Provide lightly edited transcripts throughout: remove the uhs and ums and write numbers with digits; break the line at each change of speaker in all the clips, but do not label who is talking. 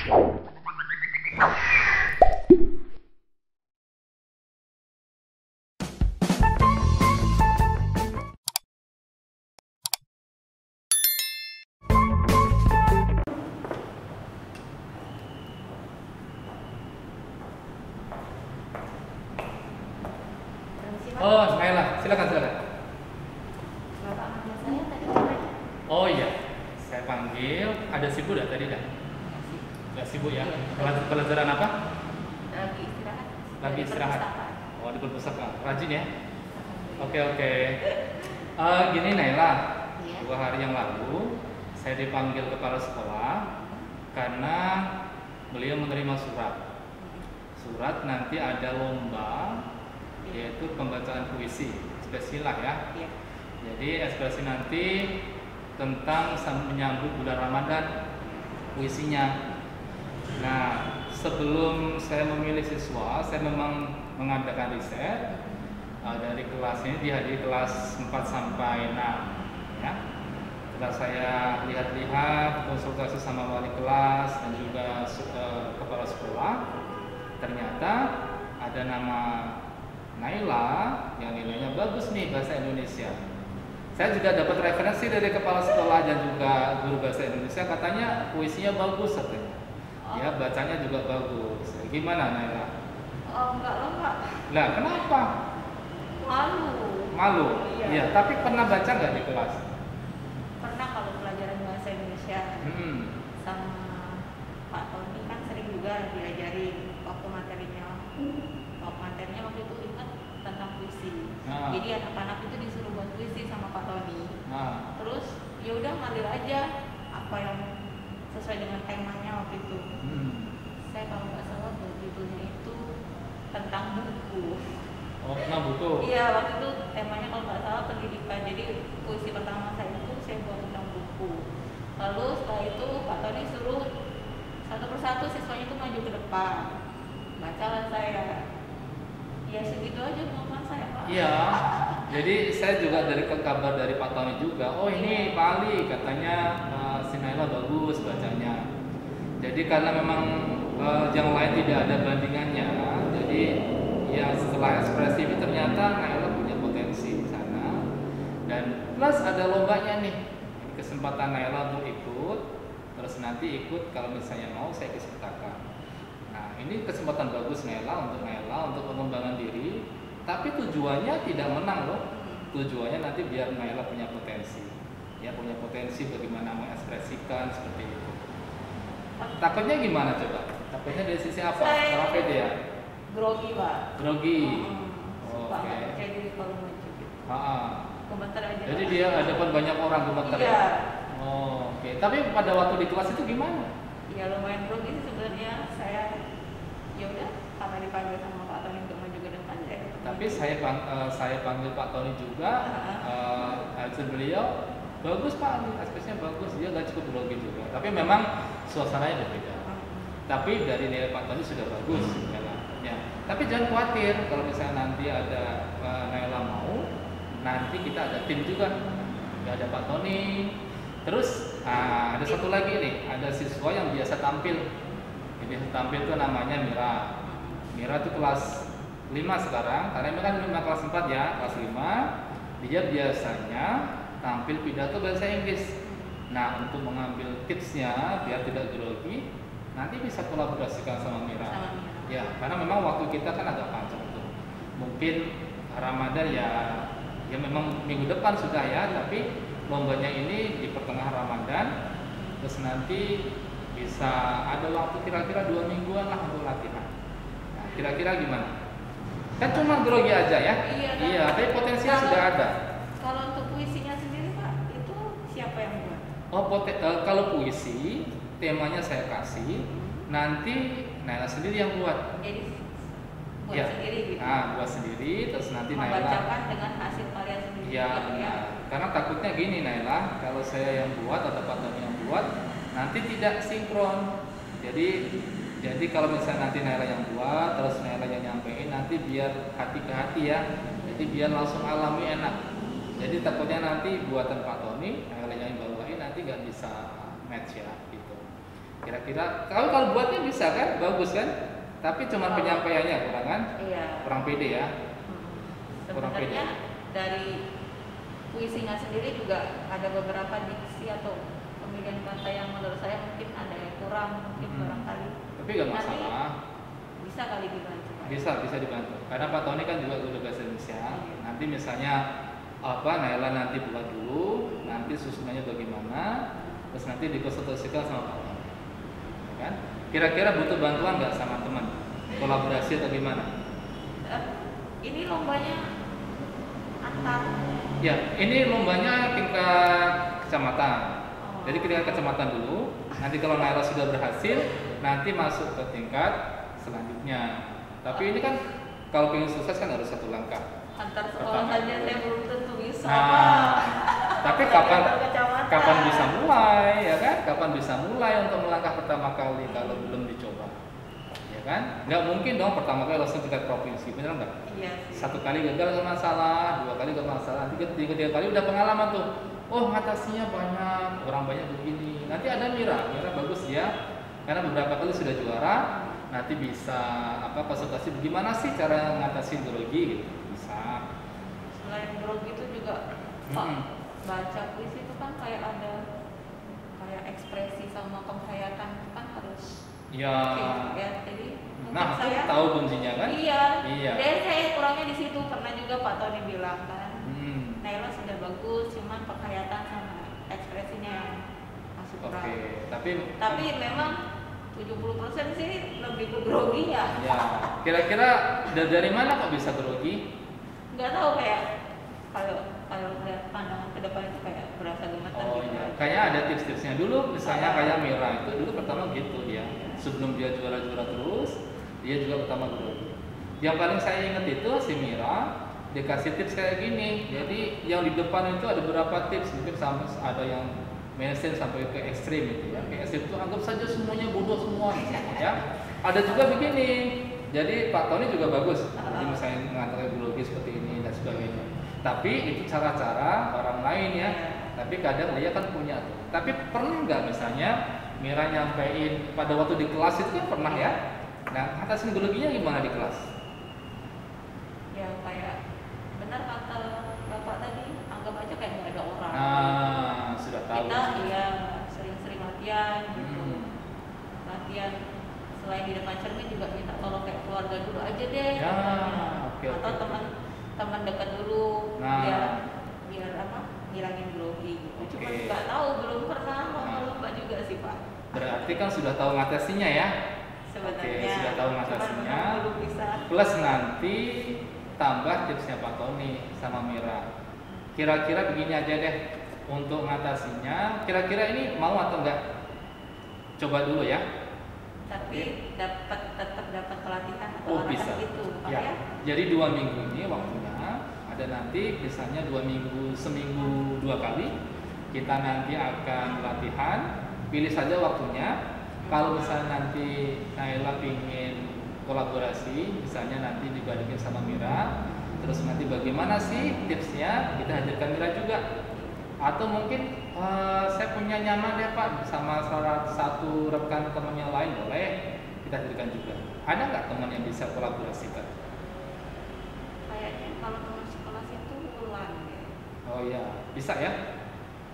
Oh, Naila, silakan.
Bapak nama saya tadi apa?
Oh iya, saya panggil. Ada sibuk dah tadi dah? Gak sibuk ya? Pelajaran apa?
Lagi istirahat.
Lagi istirahat.
Perpustakaan.
Oh, di perpustakaan. Rajin ya? Oke. Gini Naila,
Iya.
2 hari yang lalu saya dipanggil kepala sekolah karena beliau menerima surat nanti ada lomba, yaitu pembacaan puisi ekspresi lah ya.
Iya.
Jadi ekspresi nanti tentang menyambut bulan Ramadan puisinya. Nah, sebelum saya memilih siswa, saya memang mengadakan riset dari kelas ini, dihadiri kelas 4 sampai 6 ya. Setelah saya lihat-lihat, konsultasi sama wali kelas dan juga kepala sekolah, ternyata ada nama Naila yang nilainya bagus nih bahasa Indonesia. Saya juga dapat referensi dari kepala sekolah dan juga guru bahasa Indonesia, katanya puisinya bagus katanya. Ya, bacanya juga bagus. Gimana Naila?
Oh, enggak loh, Pak.
Lah, kenapa? Malu?
Iya.
Iya, tapi pernah baca nggak di kelas?
Pernah kalau pelajaran bahasa Indonesia sama Pak Tony kan sering juga diajarin waktu materinya. Waktu itu ingat tentang puisi. Jadi anak-anak itu disuruh buat puisi sama Pak Tony. Terus ya udah ngalir aja apa yang sesuai dengan temanya waktu itu. Saya kalau nggak salah judulnya itu tentang buku.
Oh, tentang buku?
Iya, waktu itu temanya kalau nggak salah pendidikan. Jadi puisi pertama saya itu saya buat tentang buku. Lalu setelah itu Pak Tony suruh satu persatu siswanya itu maju ke depan. Bacalah saya. Ya segitu aja kemampuan saya, Pak.
Iya. Jadi saya juga dari kabar dari Pak Tony juga. Oh, ini Pak Ali katanya si Naila bagus bacanya. Jadi karena memang yang lain tidak ada bandingannya, jadi ya setelah ekspresi ini ternyata Naila punya potensi di sana. Dan plus ada lombanya nih. Kesempatan Naila untuk ikut, terus nanti ikut kalau misalnya mau saya ikut. Nah, ini kesempatan bagus Naila untuk pengembangan diri, tapi tujuannya tidak menang loh. Tujuannya nanti biar Naila punya potensi. Ya, punya potensi bagaimana mengekspresikan seperti itu. Takutnya gimana coba? Takutnya dari sisi apa? Cara pede ya?
Grogi, Pak.
Grogi.
Suka
Oke.
nggak percaya diri kalau maju. Gemeter aja.
Jadi
Pak.
dia ada banyak orang gemeter
Iya.
ya? Oh, oke. Tapi pada waktu di kelas itu gimana?
Ya lumayan grogi sih sebenarnya. Saya ya udah karena dipanggil sama Pak Tony untuk maju ke depan ya.
Tapi saya panggil Pak Tony juga, hasil beliau bagus Pak, ekspresinya bagus, dia nggak cukup grogi juga. Tapi memang suasananya berbeda. Tapi dari nilai Pak Tony sudah bagus, ya. Tapi jangan khawatir kalau misalnya nanti ada Naila mau, nanti kita ada tim juga, ada Pak Tony. Terus ada satu lagi nih, ada siswa yang biasa tampil. Jadi tampil itu namanya Mira. Mira itu kelas 5 sekarang, karena ini kan 5 kelas 4 ya, kelas 5. Dia biasanya tampil pidato bahasa Inggris. Nah, untuk mengambil tipsnya biar tidak grogi, nanti bisa kolaborasikan sama Mira. Ya, karena memang waktu kita kan agak panjang tuh. Mungkin Ramadan ya memang minggu depan sudah ya, tapi lombanya ini di pertengahan Ramadan. Terus nanti bisa ada waktu kira-kira 2 mingguan lah untuk latihan. Nah, kira-kira gimana? Kan cuma grogi aja ya? Iya, tapi potensinya sudah ada.
Kalau untuk puisinya sendiri Pak, itu siapa yang buat?
Oh, kalau puisi temanya saya kasih, nanti Naila sendiri yang buat.
Jadi buat
Ya.
sendiri gitu.
Buat sendiri, terus nanti Naila
membacakan dengan hasil karya sendiri.
ya, benar. Karena takutnya gini Naila, kalau saya yang buat atau Pak Tony yang buat, nanti tidak sinkron. Jadi kalau misalnya nanti Naila yang buat, terus Naila yang nyampein, nanti biar hati ke hati ya. Jadi biar langsung alami enak. Jadi takutnya nanti buatan Pak Tony, Naila yang bawain nanti nggak bisa match ya gitu. Kira-kira kalau buatnya bisa kan, bagus kan? Tapi cuma penyampaiannya kurang kan?
Iya.
Kurang pede ya. Kurang pede.
Sebenarnya dari puisinya sendiri juga ada beberapa diksi atau pemilihan kata yang menurut saya mungkin ada yang kurang, mungkin barangkali.
Tapi nggak masalah.
Bisa kali dibantu.
Bisa dibantu. Karena Pak Tony kan juga guru bahasa Indonesia. Nanti misalnya Naila nanti buat dulu, nanti susunannya bagaimana, terus nanti dikonsultasikan sama Pak Tony. Ya kan? Kira-kira butuh bantuan nggak sama teman? Kolaborasi atau gimana?
Ini lombanya antar.
Ya, ini lombanya tingkat kecamatan. Jadi tingkat kecamatan dulu. Nanti kalau Naila sudah berhasil, nanti masuk ke tingkat selanjutnya. Tapi ini kan kalau ingin sukses kan harus satu langkah.
Antar sekolah saja saya belum tentu bisa.
Tapi kapan bisa mulai, ya kan? Kapan bisa mulai untuk melangkah pertama kali kalau belum dicoba, ya kan? Nggak mungkin dong pertama kali langsung tingkat provinsi, benar nggak?
Iya.
Satu kali gagal nggak masalah, dua kali nggak masalah, tiga kali udah pengalaman tuh. Oh ngatasinya banyak, orang banyak begini. Nanti ada Mira bagus ya, karena beberapa kali sudah juara. Nanti bisa konsultasi bagaimana sih cara ngatasin grogi gitu. Bisa.
Selain grogi itu juga baca puisi itu kan kayak ada kayak ekspresi sama penghayatan itu kan harus
ya.
Jadi
Nah,
saya
tahu kuncinya kan?
Iya.
Iya.
Dan saya kurangnya di situ, pernah juga Pak Tony bilang kan. Naila sudah bagus, cuman penghayatan sama ekspresinya yang masih kurang.
Oke,
tapi memang 70% sih lebih ke grogi ya.
Ya, kira-kira dari mana kok bisa grogi?
Nggak tahu, kayak kalau lihat pandangan ke depan itu kayak berasa gemetar
Oh
gitu.
iya, kayaknya ada tips-tipsnya dulu. Misalnya kayak Mira itu dulu pertama gitu dia. Sebelum dia juara-juara terus, dia juga pertama grogi. Yang paling saya ingat itu si Mira dikasih tips kayak gini. Jadi yang di depan itu ada beberapa tips, mungkin sampai ada yang mainstream sampai ke ekstrim itu ya. Ke ekstrim itu anggap saja semuanya bodoh semua misalnya ya. Ada juga begini. Jadi Pak Tony juga bagus. Jadi misalnya mengatakan biologi seperti ini dan sebagainya. Tapi itu cara-cara orang lain ya. Tapi kadang dia kan punya. Tapi pernah nggak misalnya Mira nyampein pada waktu di kelas itu kan pernah ya. Nah, atasin biologinya gimana di kelas?
Ya kayak benar kata Bapak tadi, anggap aja kayak nggak ada orang.
Nah, sudah tahu.
Kita iya sering-sering latihan gitu. Latihan selain di depan cermin juga minta tolong kayak keluarga dulu aja deh.
Ya, oke.
Atau teman dekat dulu biar ngilangin grogi gitu. Cuma nggak tahu, belum pernah lomba juga sih Pak.
Berarti kan sudah tahu ngatasinya ya?
Sebenarnya.
Oke, sudah tahu ngatasinya.
Belum bisa.
Plus nanti tambah tipsnya Pak Tony sama Mira. Kira-kira begini aja deh untuk ngatasinya. Kira-kira ini mau atau enggak? Coba dulu ya.
Tapi tetap dapat pelatihan atau
bisa
gitu, Pak
ya.
ya?
Jadi 2 minggu ini waktunya ada nanti misalnya 2 minggu, seminggu 2 kali kita nanti akan latihan. Pilih saja waktunya. Kalau misalnya nanti Naila ingin kolaborasi, misalnya nanti dibandingin sama Mira, terus nanti bagaimana sih tipsnya, kita hadirkan Mira juga. Atau mungkin saya punya nyaman ya Pak sama salah satu rekan teman yang lain, boleh kita hadirkan juga. Ada nggak teman yang bisa kolaborasikan?
Kayaknya kalau teman sekelas itu Wulan ya.
Oh iya, bisa ya?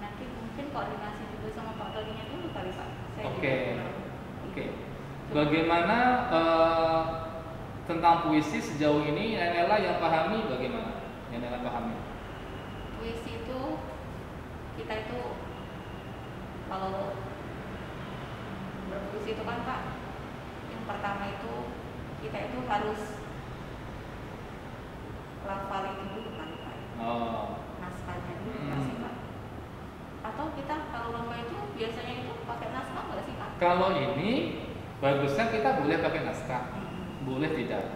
Nanti mungkin koordinasi juga sama Pak Tony-nya dulu kali Pak.
Oke. Bagaimana tentang puisi sejauh ini Naila yang pahami bagaimana? Yang Naila pahami?
Puisi itu kita itu kalau berpuisi itu kan Pak, yang pertama itu kita itu harus lafalin dulu kan Pak. Naskahnya dulu sih Pak. Atau kita kalau lomba itu biasanya itu pakai naskah nggak sih Pak?
Kalau ini bagusnya kita boleh pakai naskah, boleh tidak.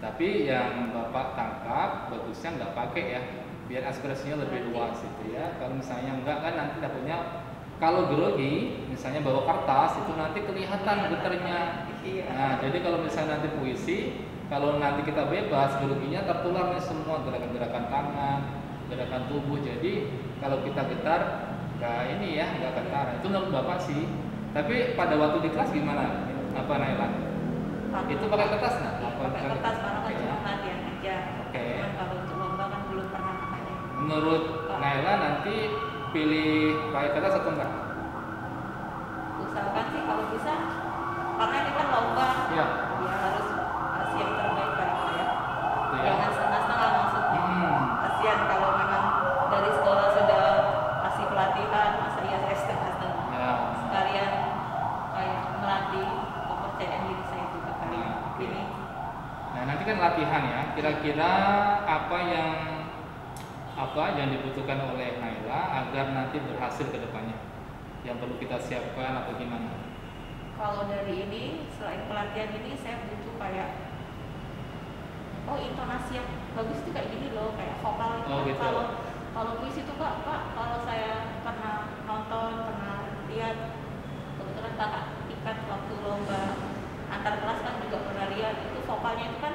Tapi yang Bapak tangkap bagusnya nggak pakai ya, biar ekspresinya lebih luas gitu ya. Kalau misalnya enggak kan nanti takutnya kalau grogi misalnya bawa kertas itu nanti kelihatan getarnya. Nah jadi kalau misalnya nanti puisi, kalau nanti kita bebas groginya tertular nih semua gerakan-gerakan tangan, gerakan tubuh. Jadi kalau kita getar nggak ini ya, nggak getar. Itu menurut Bapak sih Tapi pada waktu di kelas gimana? Apa Naila? Itu pakai kertas nggak?
Iya, pakai kertas karena kan cuma latihan aja.
Oke.
Cuman kalau untuk lomba kan belum pernah makanya.
Menurut Naila nanti pilih pakai kertas atau enggak?
Usahakan sih kalau bisa, karena ini kan lomba,
Iya.
ya harus kasih yang terbaik baik ya.
Itu ya.
Jangan setengah-setengah maksudnya.
Hmm.
Kasihan kalau memang dari sekolah sudah kasih pelatihan, masa iya saya setengah-setengah.
Ya.
Sekalian kayak melatih kepercayaan diri saya juga kali
Nah,
ini.
Nah, nanti kan latihan ya. Kira-kira apa yang dibutuhkan oleh Naila agar nanti berhasil ke depannya? Yang perlu kita siapkan atau gimana?
Kalau dari ini, selain pelatihan ini saya butuh kayak intonasi yang bagus itu kayak gini loh, kayak vokal itu.
Oh, gitu.
Kalau puisi itu Kak, kalau saya pernah nonton, pernah lihat, kebetulan kakak tingkat waktu lomba antar kelas kan juga pernah lihat, itu vokalnya itu kan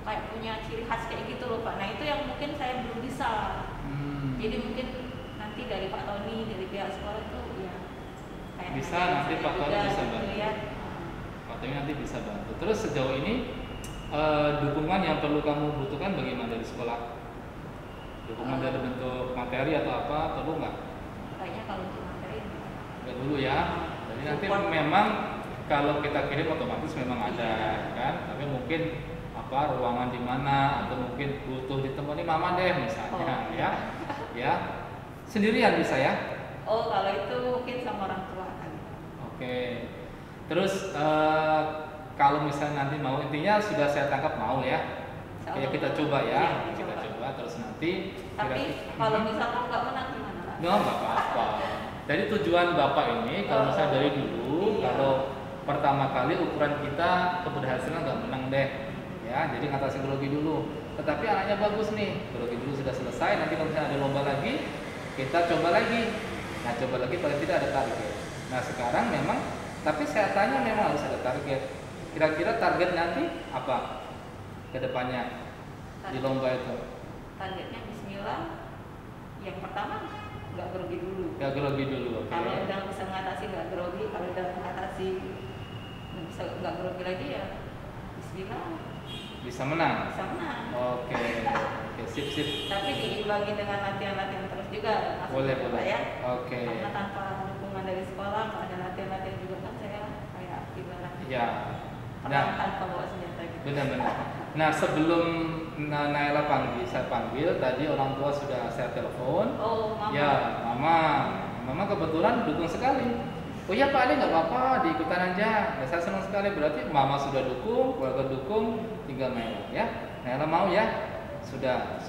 kayak punya ciri khas kayak gitu loh Pak. Nah itu yang mungkin saya belum bisa. Jadi mungkin nanti dari Pak Tony, dari pihak sekolah itu ya kayak
Bisa, nanti Pak Tony
juga
bisa
gitu
bantu.
ya.
Pak Tony nanti bisa bantu. Terus sejauh ini dukungan yang perlu kamu butuhkan bagaimana dari sekolah? Dukungan dari bentuk materi atau apa perlu nggak?
Kayaknya kalau untuk materi
Nggak dulu ya. Jadi nanti
Support.
memang kalau kita kirim otomatis memang ada kan. Tapi mungkin ruangan di mana atau mungkin butuh ditemani mama deh misalnya ya. Ya. Sendirian bisa ya?
Oh, kalau itu mungkin sama orang tua kan.
Oke. Terus kalau misalnya nanti mau, intinya sudah saya tangkap mau ya. Oke, kita coba ya.
Iya,
Kita coba terus nanti.
Tapi kalau misalkan nggak menang gimana Pak?
Nggak apa-apa. Jadi tujuan Bapak ini kalau misalnya dari dulu, kalau pertama kali ukuran kita keberhasilan nggak menang deh, ya. Jadi ngatasi grogi dulu. Tetapi anaknya bagus nih, grogi dulu sudah selesai. Nanti kalau misalnya ada lomba lagi, kita coba lagi. Nah, coba lagi paling tidak ada target. Nah, sekarang memang, tapi saya tanya memang harus ada target. Kira-kira target nanti apa ke depannya di lomba itu?
Targetnya Bismillah. Yang pertama nggak grogi dulu.
Nggak grogi dulu, oke.
Kalau udah bisa mengatasi nggak grogi, kalau udah mengatasi bisa nggak grogi lagi ya Bismillah
Bisa menang.
bisa menang.
Oke, sip.
Tapi diimbangi dengan latihan-latihan terus juga.
Boleh.
Pak, ya.
Oke.
Karena tanpa dukungan dari sekolah, nggak ada latihan-latihan juga kan saya kayak ibarat
Ya.
perang tanpa bawa senjata gitu.
Benar. Nah, sebelum Naila saya panggil, tadi orang tua sudah saya telepon.
Oh, mama.
Ya, mama kebetulan dukung sekali. Oh iya Pak Ali, nggak apa-apa, diikutan aja. Ya, saya senang sekali, berarti mama sudah dukung, keluarga dukung, tinggal Naila ya. Naila mau ya? Sudah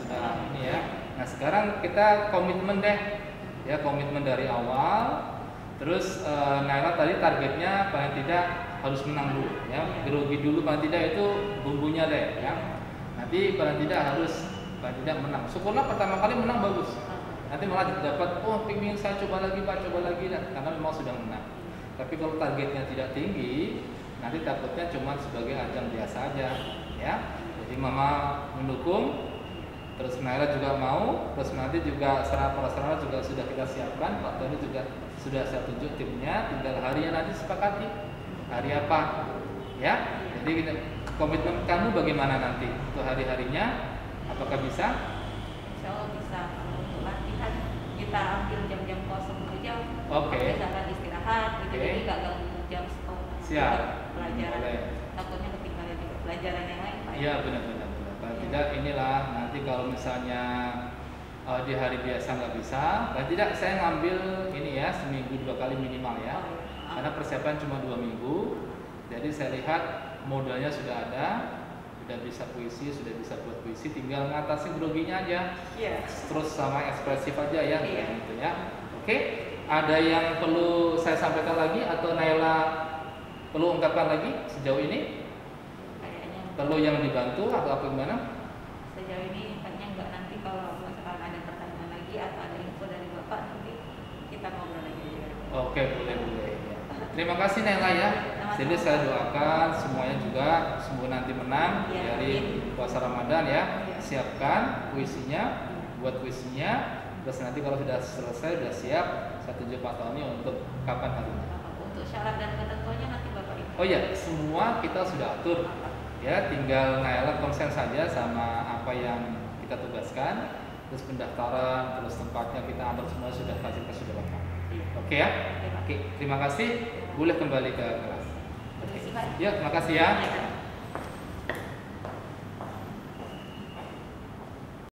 ini ya. Nah, sekarang kita komitmen deh. Ya, komitmen dari awal. Terus Naila tadi targetnya paling tidak harus menang dulu ya. Grogi dulu paling tidak itu bumbunya deh ya. Nanti paling tidak menang. Syukurlah pertama kali menang bagus. Nanti malah dapat pingin saya coba lagi Pak, karena memang sudah menang. Tapi kalau targetnya tidak tinggi, nanti takutnya cuma sebagai ajang biasa aja ya. Jadi mama mendukung, terus Naila juga mau, terus nanti juga sarana juga sudah kita siapkan. Pak Tony juga sudah saya tunjuk timnya, tinggal harinya nanti sepakati hari apa ya. Jadi komitmen kamu bagaimana nanti untuk hari-harinya, apakah bisa?
Insya Allah bisa. Kalau untuk latihan kita ambil jam-jam kosong aja.
Oke.
Misalkan istirahat gitu.
Oke.
Jadi nggak ganggu jam sekolah.
Siap.
Pelajaran.
Boleh.
Takutnya ketinggalan juga pelajaran yang lain Pak.
Iya benar. Paling tidak inilah nanti kalau misalnya di hari biasa nggak bisa, paling tidak saya ngambil ini ya seminggu 2 kali minimal ya.
Oh, iya.
Karena persiapan cuma 2 minggu. Jadi saya lihat modalnya sudah ada, sudah bisa puisi, sudah bisa buat puisi, tinggal ngatasi groginya aja.
Iya.
Terus sama ekspresif aja ya,
Iya.
gitu ya. Oke, ada yang perlu saya sampaikan lagi atau Naila perlu ungkapkan lagi sejauh ini?
Kayaknya
Perlu yang dibantu atau apa gimana?
sejauh ini kayaknya nggak, nanti kalau misalkan ada pertanyaan lagi atau ada info dari Bapak nanti kita ngobrol lagi aja.
Oke, boleh. Terima kasih Naila ya. Jadi saya doakan semuanya juga semoga nanti menang
Ya,
dari puasa Ramadan ya.
Ya.
Siapkan puisinya, buat puisinya. Terus nanti kalau sudah selesai, sudah siap, saya tunjuk Pak Tony untuk kapan harinya.
Untuk untuk syarat dan ketentuannya nanti Bapak Ibu.
Oh iya, semua kita sudah atur. Ya, tinggal Naila konsen saja sama apa yang kita tugaskan. Terus pendaftaran, terus tempatnya kita atur semua sudah fasilitas sudah lengkap. Oke ya? Oke, terima kasih. Boleh kembali ke kelas.
Terima kasih Pak.
Ya, terima kasih ya.